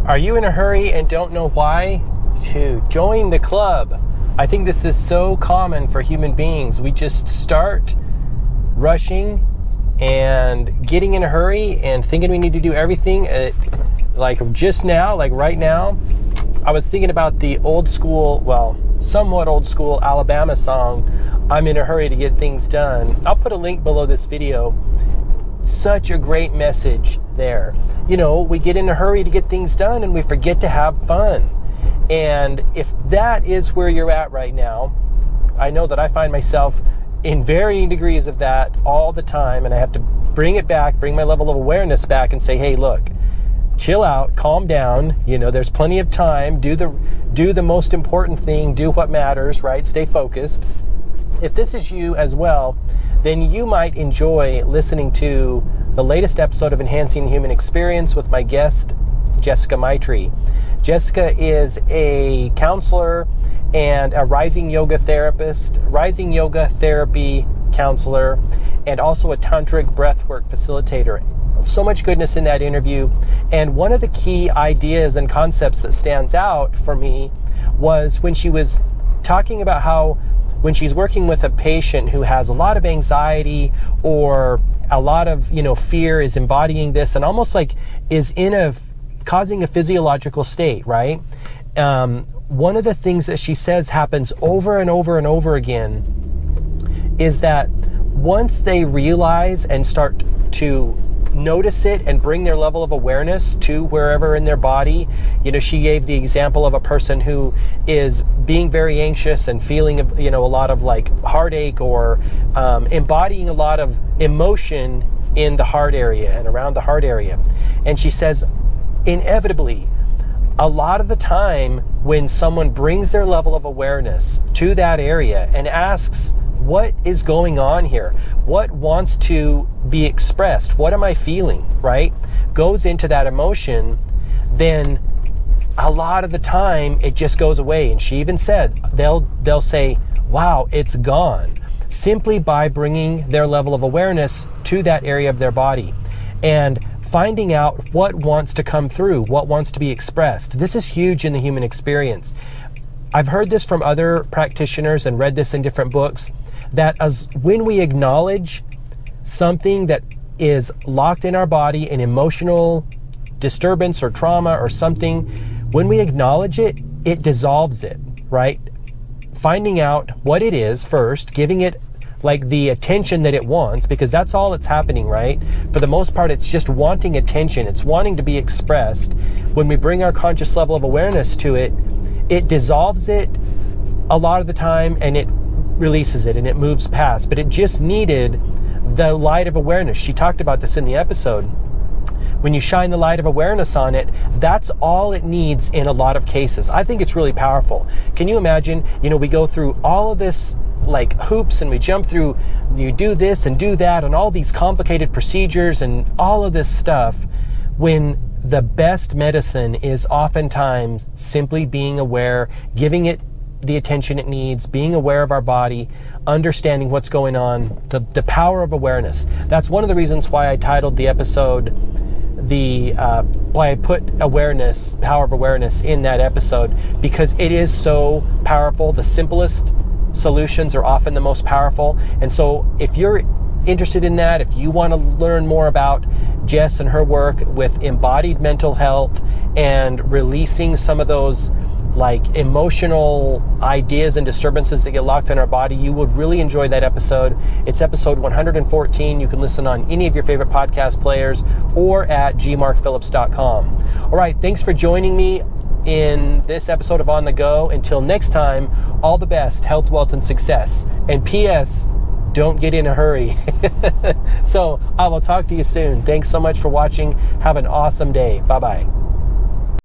Are you in a hurry and don't know why? To join the club. I think this is so common for human beings. We just start rushing and getting in a hurry and thinking we need to do everything like just now, like right now. I was thinking about the old school, well, somewhat old school Alabama song, I'm in a hurry to get things done. I'll put a link below this video. Such a great message there. You know, we get in a hurry to get things done and we forget to have fun. And if that is where you're at right now, I know that I find myself in varying degrees of that all the time, and I have to bring it back, bring my level of awareness back and say, hey, look, chill out, calm down. You know, there's plenty of time. Do the most important thing, do what matters, right? Stay focused. If this is you as well, then you might enjoy listening to the latest episode of Enhancing the Human Experience with my guest, Jessica Maitri. Jessica is a counselor and a rising yoga therapy counselor, and also a tantric breathwork facilitator. So much goodness in that interview. And one of the key ideas and concepts that stands out for me was when she was talking about how when she's working with a patient who has a lot of anxiety or a lot of, fear, is embodying this and almost like is causing a physiological state, right? One of the things that she says happens over and over and over again is that once they realize and start to notice it and bring their level of awareness to wherever in their body, she gave the example of a person who is being very anxious and feeling, a lot of like heartache or embodying a lot of emotion in the heart area and around the heart area. And she says, inevitably, a lot of the time when someone brings their level of awareness to that area and asks, what is going on here? What wants to be expressed? What am I feeling, right? Goes into that emotion, then a lot of the time it just goes away. And she even said, they'll say, wow, it's gone, simply by bringing their level of awareness to that area of their body and finding out what wants to come through, what wants to be expressed. This is huge in the human experience. I've heard this from other practitioners and read this in different books, that as when we acknowledge something that is locked in our body, an emotional disturbance or trauma or something, when we acknowledge it, it dissolves it, right? Finding out what it is first, giving it like the attention that it wants, because that's all that's happening, right? For the most part, it's just wanting attention. It's wanting to be expressed. When we bring our conscious level of awareness to it, it dissolves it a lot of the time and it releases it and it moves past. But it just needed the light of awareness. She talked about this in the episode. When you shine the light of awareness on it, that's all it needs in a lot of cases. I think it's really powerful. Can you imagine, we go through all of this like hoops and we jump through, you do this and do that and all these complicated procedures and all of this stuff, when the best medicine is oftentimes simply being aware, giving it the attention it needs, being aware of our body, understanding what's going on, the power of awareness. That's one of the reasons why I titled the episode why I put awareness, power of awareness in that episode, because it is so powerful. The simplest solutions are often the most powerful. And so if you're interested in that, if you want to learn more about Jess and her work with embodied mental health and releasing some of those like emotional ideas and disturbances that get locked in our body, you would really enjoy that episode. It's episode 114. You can listen on any of your favorite podcast players or at gmarkphillips.com. All right, thanks for joining me in this episode of On the Go. Until next time, all the best, health, wealth, and success. And P.S., don't get in a hurry. So I will talk to you soon. Thanks so much for watching. Have an awesome day. Bye-bye.